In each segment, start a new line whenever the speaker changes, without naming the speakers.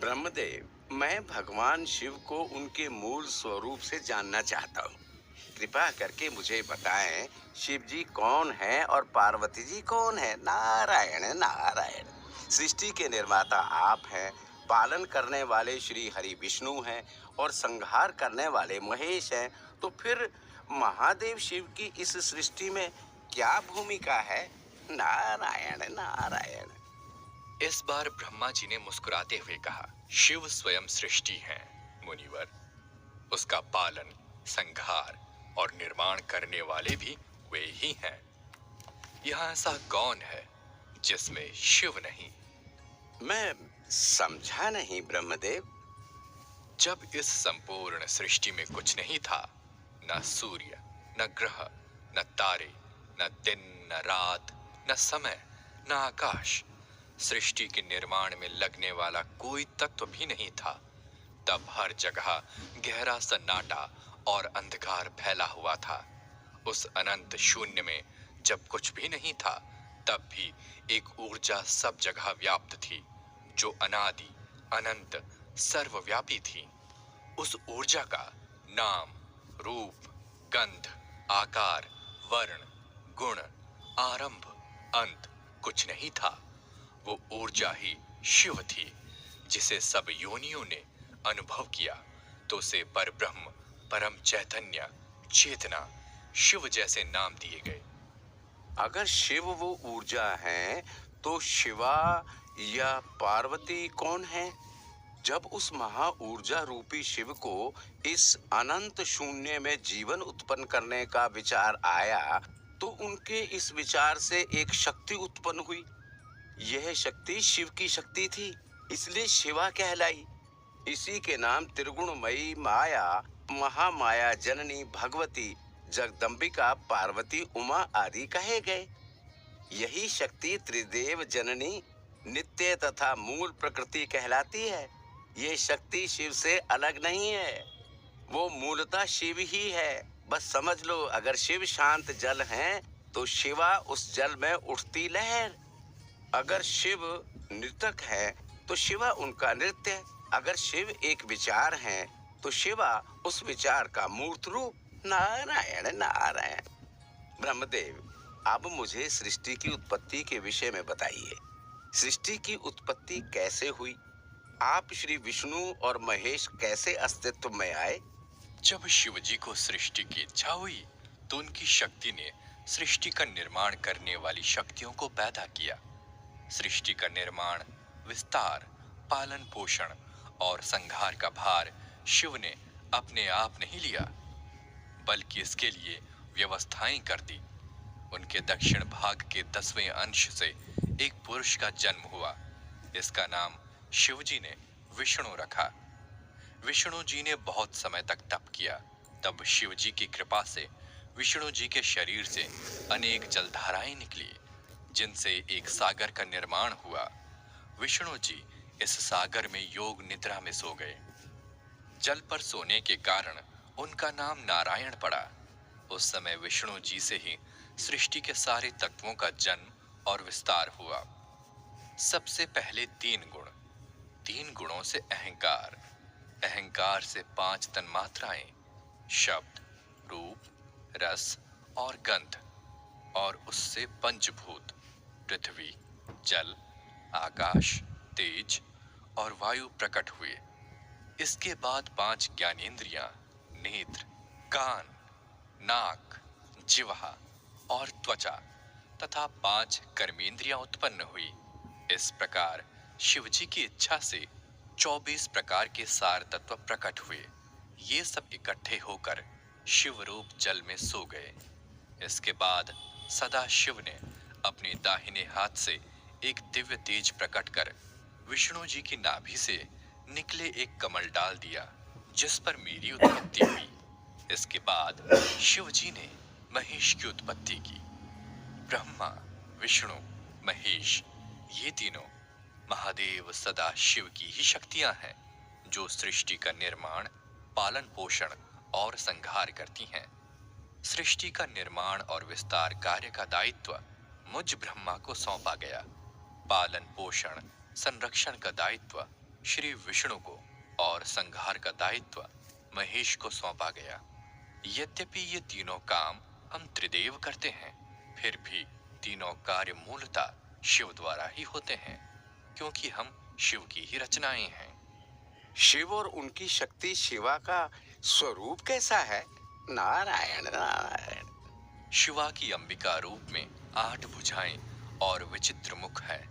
ब्रह्मदेव, मैं भगवान शिव को उनके मूल स्वरूप से जानना चाहता हूँ। कृपा करके मुझे बताएं, शिव जी कौन है और पार्वती जी कौन है? नारायण नारायण। सृष्टि के निर्माता आप हैं, पालन करने वाले श्री हरि विष्णु हैं और संहार करने वाले महेश हैं। तो फिर महादेव शिव की इस सृष्टि में क्या भूमिका है? नारायण नारायण।
इस बार ब्रह्मा जी ने मुस्कुराते हुए कहा, शिव स्वयं सृष्टि है मुनिवर। उसका पालन, संहार और निर्माण करने वाले भी वे ही हैं। यहाँ ऐसा कौन है जिसमें शिव नहीं?
मैं समझा नहीं ब्रह्मदेव।
जब इस संपूर्ण सृष्टि में कुछ नहीं था, न सूर्य, न ग्रह, न तारे, न दिन, न रात, न समय, न आकाश, सृष्टि के निर्माण में लगने वाला कोई तत्व भी नहीं था, तब हर जगह गहरा सन्नाटा और अंधकार फैला हुआ था। उस अनंत शून्य में जब कुछ भी नहीं था, तब भी एक ऊर्जा सब जगह व्याप्त थी, जो अनादि, अनंत, सर्वव्यापी थी। उस ऊर्जा का नाम, रूप, गंध, आकार, वर्ण, गुण, आरंभ, अंत कुछ नहीं था। वो ऊर्जा ही शिव थी, जिसे सब योनियों ने अनुभव किया तो उसे परब्रह्म, परम चैतन्य, चेतना, शिव जैसे नाम दिए गए।
अगर शिव वो ऊर्जा है, तो शिवा या पार्वती कौन है? जब उस महा ऊर्जा रूपी शिव को इस अनंत शून्य में जीवन उत्पन्न करने का विचार आया, तो उनके इस विचार से एक शक्ति उत्पन्न हुई। यह शक्ति शिव की शक्ति थी, इसलिए शिवा कहलाई। इसी के नाम त्रिगुणमयी माया, महामाया जननी भगवती, जगदम्बिका, पार्वती, उमा आदि कहे गए। यही शक्ति त्रिदेव जननी, नित्य तथा मूल प्रकृति कहलाती है। ये शक्ति शिव से अलग नहीं है, वो मूलतः शिव ही है। बस समझ लो, अगर शिव शांत जल हैं, तो शिवा उस जल में उठती लहर। अगर शिव नृतक है, तो शिवा उनका नृत्य। अगर शिव एक विचार है, तो शिवा उस विचार का मूर्त रूप। नारायण नारायण। ब्रह्मदेव, अब मुझे सृष्टि की उत्पत्ति के विषय में बताइए। सृष्टि की उत्पत्ति कैसे हुई? आप श्री विष्णु और महेश कैसे अस्तित्व में आए?
जब शिव जी को सृष्टि की इच्छा हुई, तो उनकी शक्ति ने सृष्टि का निर्माण करने वाली शक्तियों को पैदा किया। सृष्टि का निर्माण, विस्तार, पालन पोषण और संहार का भार शिव ने अपने आप नहीं लिया, बल्कि इसके लिए व्यवस्थाएं कर दी। उनके दक्षिण भाग के 10वें अंश से एक पुरुष का जन्म हुआ। इसका नाम शिवजी ने विष्णु रखा। विष्णु जी ने बहुत समय तक तप किया। तब शिव जी की कृपा से विष्णु जी के शरीर से अनेक जलधाराएं निकली, जिनसे एक सागर का निर्माण हुआ। विष्णु जी इस सागर में योग निद्रा में सो गए। जल पर सोने के कारण उनका नाम नारायण पड़ा। उस समय विष्णु जी से ही सृष्टि के सारे तत्वों का जन्म और विस्तार हुआ। सबसे पहले 3 गुण, 3 गुणों से अहंकार, अहंकार से 5 तन्मात्राएं, शब्द, रूप, रस और गंध, और उससे पंचभूत, पृथ्वी, जल, आकाश, तेज और वायु प्रकट हुए। इसके बाद 5 ज्ञानेंद्रियां, नेत्र, कान, नाक, जिह्वा और त्वचा तथा 5 कर्मेंद्रियां उत्पन्न हुई। इस प्रकार शिवजी की इच्छा से 24 प्रकार के सार तत्व प्रकट हुए। ये सब इकट्ठे होकर शिव रूप जल में सो गए। इसके बाद सदा शिव ने अपने दाहिने हाथ से एक दिव्य तेज प्रकट कर विष्णु जी की नाभि से निकले एक कमल डाल दिया, जिस पर मेरी उत्पत्ति हुई। इसके बाद शिव जी ने महेश की उत्पत्ति की। ब्रह्मा, विष्णु, महेश, ये तीनों महादेव सदा शिव की ही शक्तियां हैं, जो सृष्टि का निर्माण, पालन पोषण और संहार करती हैं। सृष्टि का निर्माण और विस्तार कार्य का दायित्व मुझ ब्रह्मा को सौंपा गया। पालन पोषण संरक्षण का दायित्व श्री विष्णु को और संहार का दायित्व महेश को सौंपा गया। यद्यपि ये तीनों काम हम त्रिदेव करते हैं, फिर भी तीनों कार्य मूलतः शिव द्वारा ही होते हैं, क्योंकि हम शिव की ही रचनाएं हैं।
शिव और उनकी शक्ति शिवा का स्वरूप कैसा है? नारायण नारायण।
शिवा की अंबिका रूप में 8 भुजाएं और विचित्र मुख है।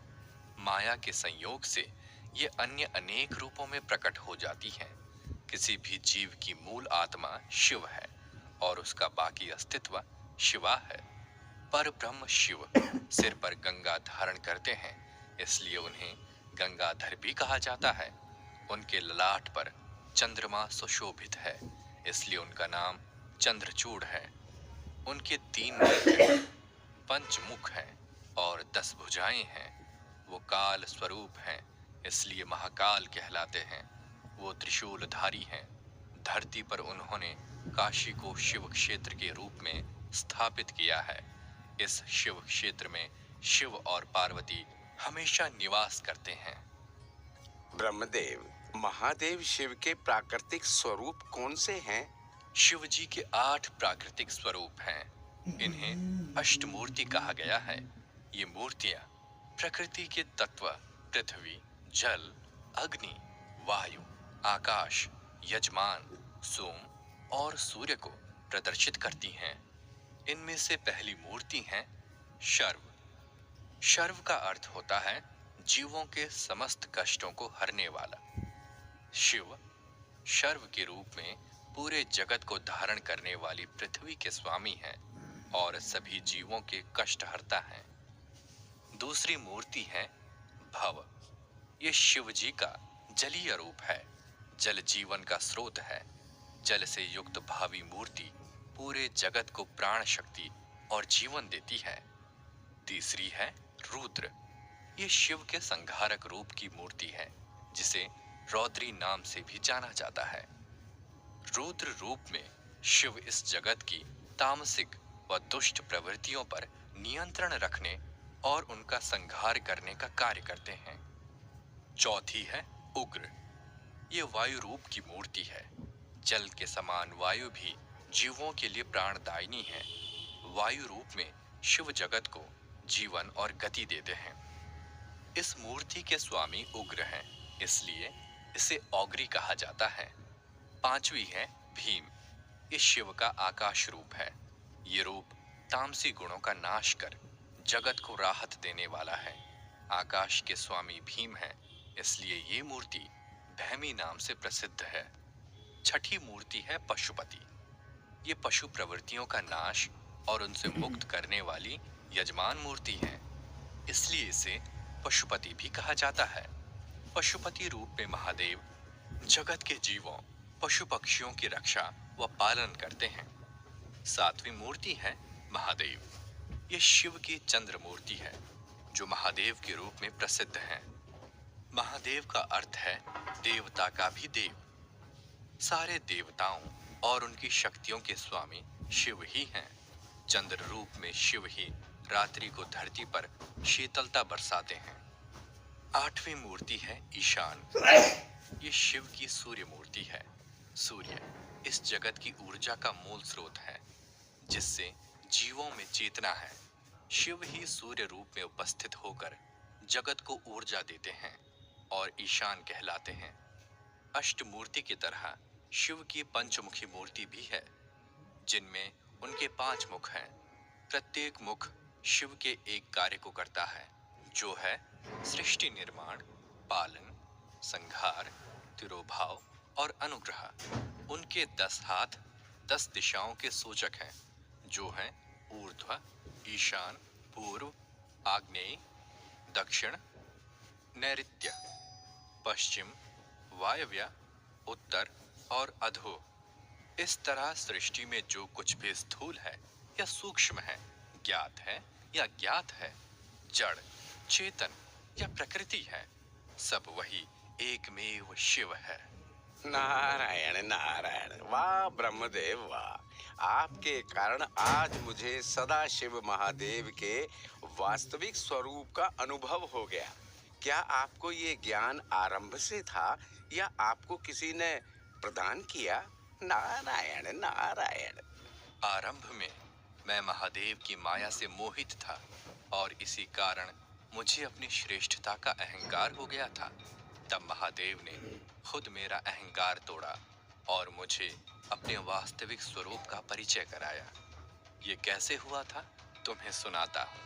माया के संयोग से ये अन्य अनेक रूपों में प्रकट हो जाती हैं। किसी भी जीव की मूल आत्मा शिव है और उसका बाकी अस्तित्व शिवा है। पर ब्रह्म शिव सिर पर गंगा धारण करते हैं, इसलिए उन्हें गंगाधर भी कहा जाता है। उनके ललाट पर चंद्रमा सुशोभित है, इसलिए उनका नाम चंद्रचूड़ है। उनके 3 नेत्र, पंचमुख हैं और 10 भुजाएं हैं। वो काल स्वरूप हैं, इसलिए महाकाल कहलाते हैं। वो त्रिशूलधारी हैं। धरती पर उन्होंने काशी को शिव क्षेत्र के रूप में स्थापित किया है। इस शिव क्षेत्र में शिव और पार्वती हमेशा निवास करते हैं।
ब्रह्मदेव, महादेव शिव के प्राकृतिक स्वरूप कौन से हैं?
शिव जी के 8 प्राकृतिक स्वरूप हैं। इन्हें अष्टमूर्ति कहा गया है। ये मूर्तियां प्रकृति के तत्व पृथ्वी, जल, अग्नि, वायु, आकाश, यजमान, सोम और सूर्य को प्रदर्शित करती हैं। इनमें से पहली मूर्ति है शर्व। शर्व का अर्थ होता है जीवों के समस्त कष्टों को हरने वाला। शिव शर्व के रूप में पूरे जगत को धारण करने वाली पृथ्वी के स्वामी हैं और सभी जीवों के कष्ट हरता है। दूसरी मूर्ति है भव। ये शिव जी का जलीय रूप है। जल जीवन का स्रोत है। जल से युक्त भावी मूर्ति पूरे जगत को प्राण शक्ति और जीवन देती है। तीसरी है रुद्र। ये शिव के संहारक रूप की मूर्ति है, जिसे रौद्री नाम से भी जाना जाता है। रुद्र रूप में शिव इस जगत की तामसिक व दुष्ट प्रवृत्तियों पर नियंत्रण रखने और उनका संहार करने का कार्य करते हैं। चौथी है उग्र। ये वायु रूप की मूर्ति है। जल के समान वायु भी जीवों के लिए प्राणदायिनी है। वायु रूप में शिव जगत को जीवन और गति देते हैं। इस मूर्ति के स्वामी उग्र हैं, इसलिए इसे औग्री कहा जाता है। पांचवी है भीम। ये शिव का आकाश रूप है। ये रूप तामसी गुणों का नाश कर जगत को राहत देने वाला है। आकाश के स्वामी भीम है, इसलिए ये मूर्ति भैमी नाम से प्रसिद्ध है। छठी मूर्ति है पशुपति। ये पशु प्रवृत्तियों का नाश और उनसे मुक्त करने वाली यजमान मूर्ति है, इसलिए इसे पशुपति भी कहा जाता है। पशुपति रूप में महादेव जगत के जीवों, पशु पक्षियों की रक्षा व पालन करते हैं। सातवीं मूर्ति है महादेव। ये शिव की चंद्र मूर्ति है, जो महादेव के रूप में प्रसिद्ध है। महादेव का अर्थ है देवता का भी देव। सारे देवताओं और उनकी शक्तियों के स्वामी शिव ही हैं। चंद्र रूप में शिव ही रात्रि को धरती पर शीतलता बरसाते हैं। आठवीं मूर्ति है ईशान। ये शिव की सूर्य मूर्ति है। सूर्य इस जगत की ऊर्जा का मूल स्रोत है, जिससे जीवों में चेतना है। शिव ही सूर्य रूप में उपस्थित होकर जगत को ऊर्जा देते हैं और ईशान कहलाते हैं। अष्टमूर्ति की तरह शिव की पंचमुखी मूर्ति भी है, जिनमें उनके 5 मुख हैं। प्रत्येक मुख शिव के एक कार्य को करता है, जो है सृष्टि निर्माण, पालन, संहार, तिरोभाव और अनुग्रह। उनके 10 हाथ 10 दिशाओं के सूचक हैं, जो हैं ऊर्ध्व, ईशान, पूर्व, आग्नेय, दक्षिण, नैऋत्य, पश्चिम, वायव्य, उत्तर और अधो। इस तरह सृष्टि में जो कुछ भी स्थूल है या सूक्ष्म है, ज्ञात है या ज्ञात है, जड़, चेतन या प्रकृति है, सब वही एकमेव शिव है।
नारायण नारायण। वाह ब्रह्मदेव वाह। आपके कारण आज मुझे सदा शिव महादेव के वास्तविक स्वरूप का अनुभव हो गया। क्या आपको ये ज्ञान आरंभ से था या आपको किसी ने प्रदान किया? नारायण नारायण।
आरंभ में मैं महादेव की माया से मोहित था और इसी कारण मुझे अपनी श्रेष्ठता का अहंकार हो गया था। तब महादेव ने खुद मेरा अहंकार तोड़ा और मुझे अपने वास्तविक स्वरूप का परिचय कराया। ये कैसे हुआ था, तुम्हें सुनाता हूँ।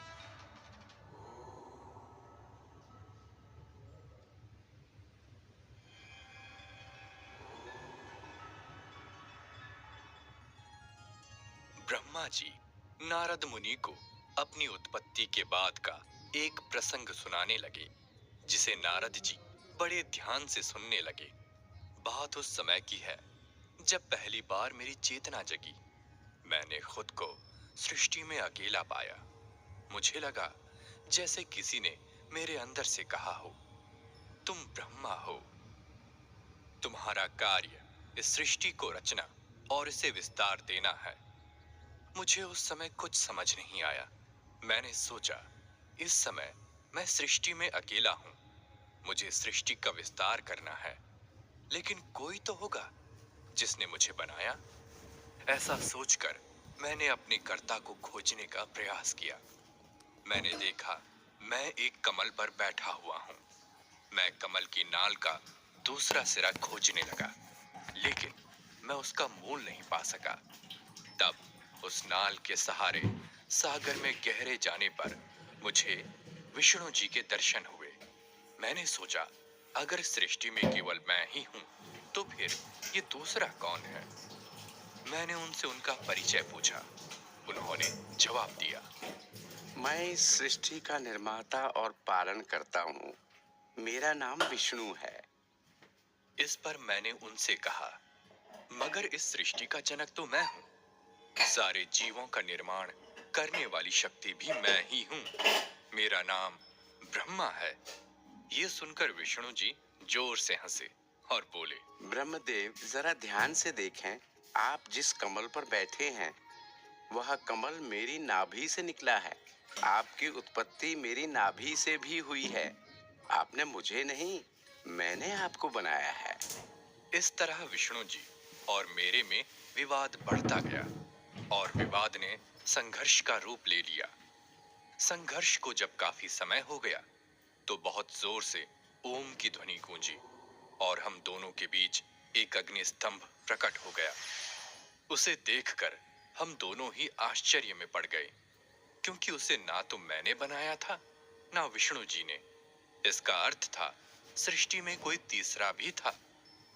ब्रह्मा जी नारद मुनि को अपनी उत्पत्ति के बाद का एक प्रसंग सुनाने लगे, जिसे नारद जी बड़े ध्यान से सुनने लगे। बात उस समय की है जब पहली बार मेरी चेतना जगी। मैंने खुद को सृष्टि में अकेला पाया। मुझे लगा जैसे किसी ने मेरे अंदर से कहा हो, तुम ब्रह्मा हो। तुम्हारा कार्य इस सृष्टि को रचना और इसे विस्तार देना है। मुझे उस समय कुछ समझ नहीं आया। मैंने सोचा, इस समय मैं सृष्टि में अकेला हूं। मुझे सृष्टि का विस्तार करना है, लेकिन कोई तो होगा जिसने मुझे बनाया। ऐसा सोचकर मैंने अपने कर्ता को खोजने का प्रयास किया। मैंने देखा, मैं एक कमल पर बैठा हुआ हूं। मैं कमल की नाल का दूसरा सिरा खोजने लगा, लेकिन मैं उसका मूल नहीं पा सका। तब उस नाल के सहारे सागर में गहरे जाने पर मुझे विष्णु जी के दर्शन हुए। मैंने सोचा, अगर सृष्टि में केवल मैं ही हूं, तो फिर ये दूसरा कौन है? मैंने उनसे उनका परिचय पूछा। उन्होंने जवाब दिया,
मैं इस सृष्टि का निर्माता और पालन करता हूँ। मेरा नाम विष्णु है।
इस पर मैंने उनसे कहा, मगर इस सृष्टि का जनक तो मैं हूँ। सारे जीवों का निर्माण करने वाली शक्ति भी मैं ही हूँ। मेरा नाम ब्रह्मा है। ये सुनकर विष्णु जी जोर से हंसे और बोले,
ब्रह्मदेव, जरा ध्यान से देखें। आप जिस कमल पर बैठे हैं, वह कमल मेरी नाभि से निकला है। आपकी उत्पत्ति मेरी नाभि से भी हुई है। आपने मुझे नहीं, मैंने आपको बनाया है।
इस तरह विष्णु जी और मेरे में विवाद बढ़ता गया और विवाद ने संघर्ष का रूप ले लिया। संघर्ष को जब काफी समय हो गया, तो बहुत जोर से ओम की ध्वनि गूंजी और हम दोनों के बीच एक अग्नि स्तंभ प्रकट हो गया। उसे देखकर हम दोनों ही आश्चर्य में पड़ गए, क्योंकि उसे ना तो मैंने बनाया था, ना विष्णु जी ने। इसका अर्थ था, सृष्टि में कोई तीसरा भी था,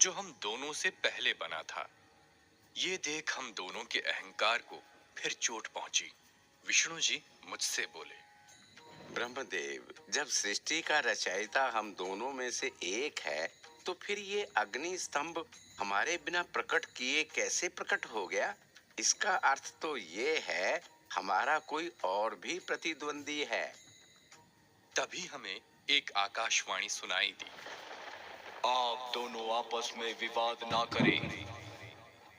जो हम दोनों से पहले बना था। ये देख हम दोनों के अहंकार को फिर चोट पहुंची। विष्णु जी मुझसे बोले,
ब्रह्मदेव, जब सृष्टि का रचयिता हम दोनों में से एक है, तो फिर ये अग्नि स्तंभ हमारे बिना प्रकट किए कैसे प्रकट हो गया? इसका अर्थ तो ये है, हमारा कोई और भी प्रतिद्वंदी है।
तभी हमें एक आकाशवाणी सुनाई दी,
आप दोनों आपस में विवाद ना करें।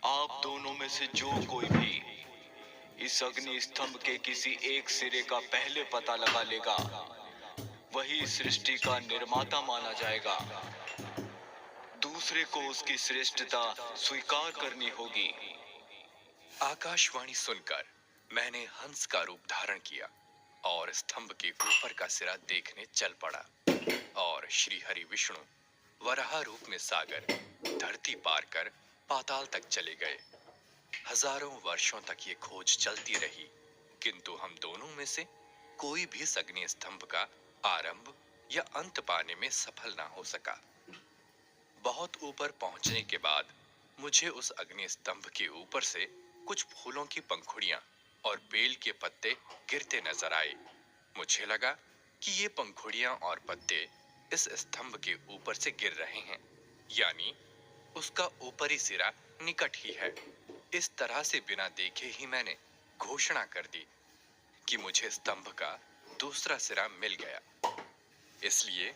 आप दोनों में से जो कोई भी इस अग्नि स्तंभ के किसी एक सिरे का पहले पता लगा लेगा, वही सृष्टि का निर्माता माना जाएगा। दूसरे को उसकी श्रेष्ठता स्वीकार करनी होगी।
आकाशवाणी सुनकर मैंने हंस का रूप धारण किया और स्तंभ के ऊपर का सिरा देखने चल पड़ा। और श्री हरि विष्णु वराह रूप में सागर धरती पार कर पाताल तक चले गए। हजारों वर्षों तक ये खोज चलती रही, किंतु हम दोनों में से कोई भी इस अग्नि स्तंभ का आरंभ या अंत पाने में सफल ना हो सका। बहुत ऊपर पहुंचने के बाद मुझे उस अग्नि स्तंभ के ऊपर से कुछ फूलों की पंखुड़ियां और बेल के पत्ते गिरते नजर आए। मुझे लगा कि ये पंखुड़ियां और पत्ते इस स्तंभ के ऊपर से गिर रहे हैं, यानी उसका ऊपरी सिरा निकट ही है। इस तरह से बिना देखे ही मैंने घोषणा कर दी कि मुझे स्तंभ का दूसरा सिरा मिल गया। इसलिए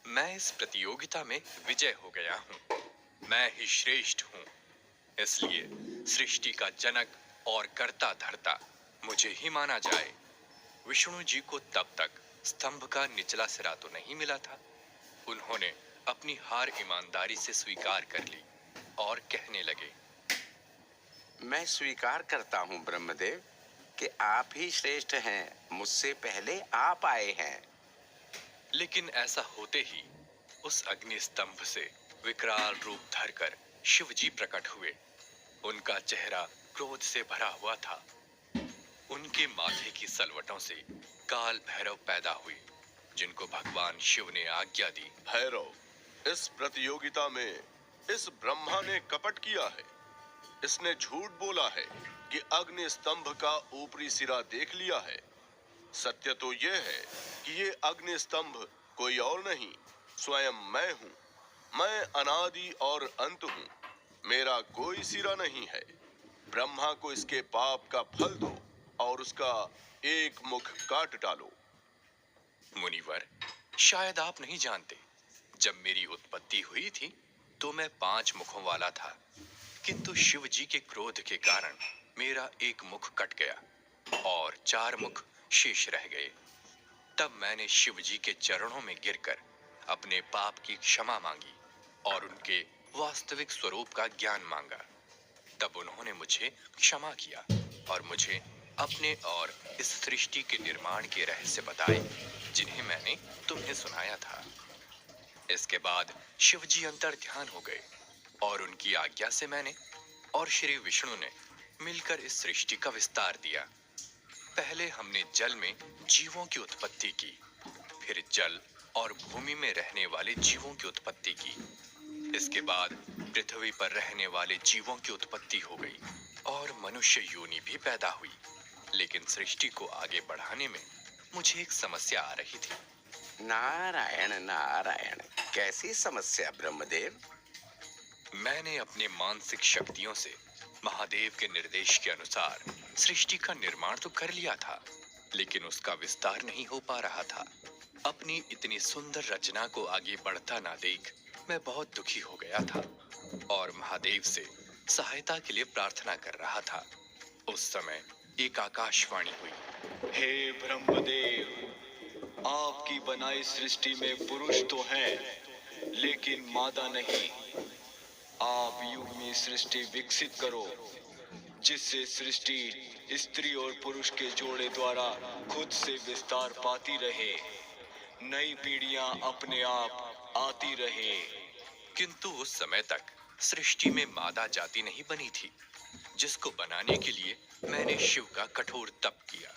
मैं इस प्रतियोगिता में विजय हो गया हूँ। मैं ही श्रेष्ठ हूँ। इसलिए सृष्टि का जनक और कर्ता धर्ता मुझे ही माना जाए। विष्णु जी को तब तक स्तंभ का निचला सिरा तो नहीं मिला था, उन्होंने अपनी हार ईमानदारी से स्वीकार कर ली और कहने लगे,
मैं स्वीकार करता हूँ ब्रह्मदेव कि आप ही श्रेष्ठ हैं। मुझसे पहले आप आए हैं।
लेकिन ऐसा होते ही उस अग्नि स्तंभ से विकराल रूप धरकर शिवजी प्रकट हुए। उनका चेहरा क्रोध से भरा हुआ था। उनके माथे की सलवटों से काल भैरव पैदा हुए, जिनको भगवान शिव ने आज्ञा दी।
भैरव, इस प्रतियोगिता में इस ब्रह्मा ने कपट किया है। इसने झूठ बोला है कि अग्नि स्तंभ का ऊपरी सिरा देख लिया है। सत्य तो यह है कि ये अग्नि स्तंभ कोई और नहीं, स्वयं मैं हूँ। मैं अनादि और अंत हूँ। मेरा कोई सिरा नहीं है। ब्रह्मा को इसके पाप का फल दो और उसका एक मुख काट डालो।
मुनिवर, शायद आप नहीं जानते, जब मेरी उत्पत्ति हुई थी तो मैं 5 मुखों वाला था, किंतु शिव जी के क्रोध के कारण मेरा एक मुख कट गया और 4 मुख शेष रह गए। तब मैंने शिव जी के चरणों में गिरकर अपने पाप की क्षमा मांगी और उनके वास्तविक स्वरूप का ज्ञान मांगा। तब उन्होंने मुझे क्षमा किया और मुझे अपने और इस सृष्टि के निर्माण के रहस्य बताए, जिन्हें मैंने तुम्हें सुनाया था। इसके बाद शिव जी अंतर ध्यान हो गए और उनकी आज्ञा से मैंने और श्री विष्णु ने मिलकर इस सृष्टि का विस्तार दिया। पहले हमने जल में जीवों की उत्पत्ति की, फिर जल और भूमि में रहने वाले जीवों की उत्पत्ति की। इसके बाद पृथ्वी पर रहने वाले जीवों की उत्पत्ति हो गई और मनुष्य योनि भी पैदा हुई। लेकिन सृष्टि को आगे बढ़ाने में मुझे एक समस्या आ रही थी।
नारायण नारायण, कैसी समस्या ब्रह्मदेव?
मैंने अपने मानसिक शक्तियों से महादेव के निर्देश के अनुसार सृष्टि का निर्माण तो कर लिया था, लेकिन उसका विस्तार नहीं हो पा रहा था। अपनी इतनी सुंदर रचना को आगे बढ़ता ना देख मैं बहुत दुखी हो गया था और महादेव से सहायता के लिए प्रार्थना कर रहा था। उस समय एक आकाशवाणी हुई।
हे ब्रह्मदेव, आपकी बनाई सृष्टि में पुरुष तो हैं, लेकिन मादा नहीं। आप युग में सृष्टि विकसित करो, जिससे सृष्टि स्त्री और पुरुष के जोड़े द्वारा खुद से विस्तार पाती रहे, नई पीढ़ियां अपने आप आती रहे।
किंतु उस समय तक सृष्टि में मादा जाति नहीं बनी थी, जिसको बनाने के लिए मैंने शिव का कठोर तप किया।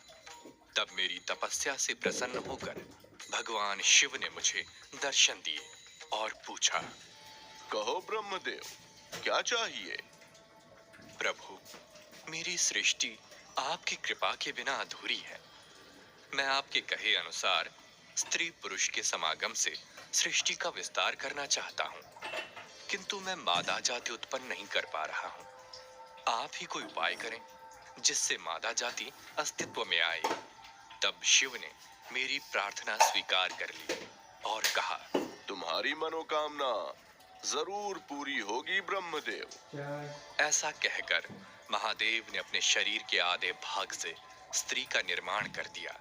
तब मेरी तपस्या से प्रसन्न होकर भगवान शिव ने मुझे दर्शन दिए और पूछा,
कहो ब्रह्मदेव, क्या चाहिए?
प्रभु, मेरी सृष्टि आपकी कृपा के बिना अधूरी है। मैं आपके कहे अनुसार स्त्री पुरुष के समागम से सृष्टि का विस्तार करना चाहता हूँ, किंतु मैं मादा जाति उत्पन्न नहीं कर पा रहा हूँ। आप ही कोई उपाय करें जिससे मादा जाति अस्तित्व में आए। तब शिव ने मेरी प्रार्थना स्वीकार कर ली और कहा,
तुम्हारी मनोकामना जरूर पूरी होगी ब्रह्मदेव।
ऐसा कहकर महादेव ने अपने शरीर के आधे भाग से स्त्री का निर्माण कर दिया।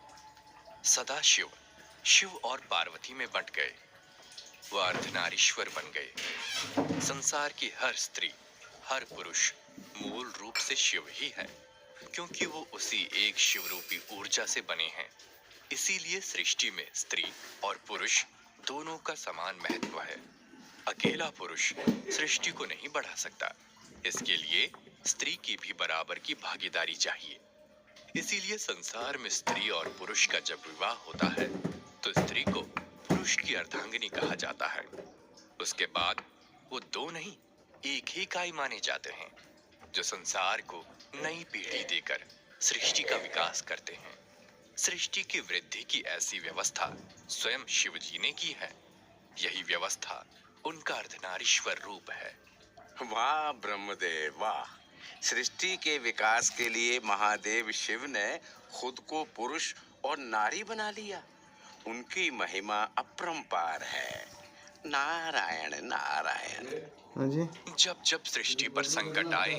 सदाशिव शिव और पार्वती में बंट गए। वह अर्धनारीश्वर बन गए। संसार की हर स्त्री, हर पुरुष मूल रूप से शिव ही है, क्योंकि वो उसी एक शिव रूपी ऊर्जा से बने हैं। इसीलिए सृष्टि में स्त्री और पुरुष दोनों का समान महत्व है। अकेला पुरुष सृष्टि को नहीं बढ़ा सकता, इसके लिए स्त्री की भी बराबर की भागीदारी चाहिए। इसीलिए संसार में स्त्री और पुरुष का जब विवाह होता है तो स्त्री को पुरुष की अर्धांगिनी कहा जाता है। उसके बाद वो दो नहीं, एक ही इकाई माने जाते हैं, जो संसार को नई पीढ़ी देकर सृष्टि का विकास करते हैं। सृष्टि की वृद्धि की ऐसी व्यवस्था स्वयं शिव जी ने की है। यही व्यवस्था उनका अर्धनारीश्वर रूप है।
वाह ब्रह्मदेव वाह! सृष्टि के विकास के लिए महादेव शिव ने खुद को पुरुष और नारी बना लिया। उनकी महिमा अपरंपार है। नारायण नारायण।
हाँ जी।
जब जब सृष्टि पर संकट आए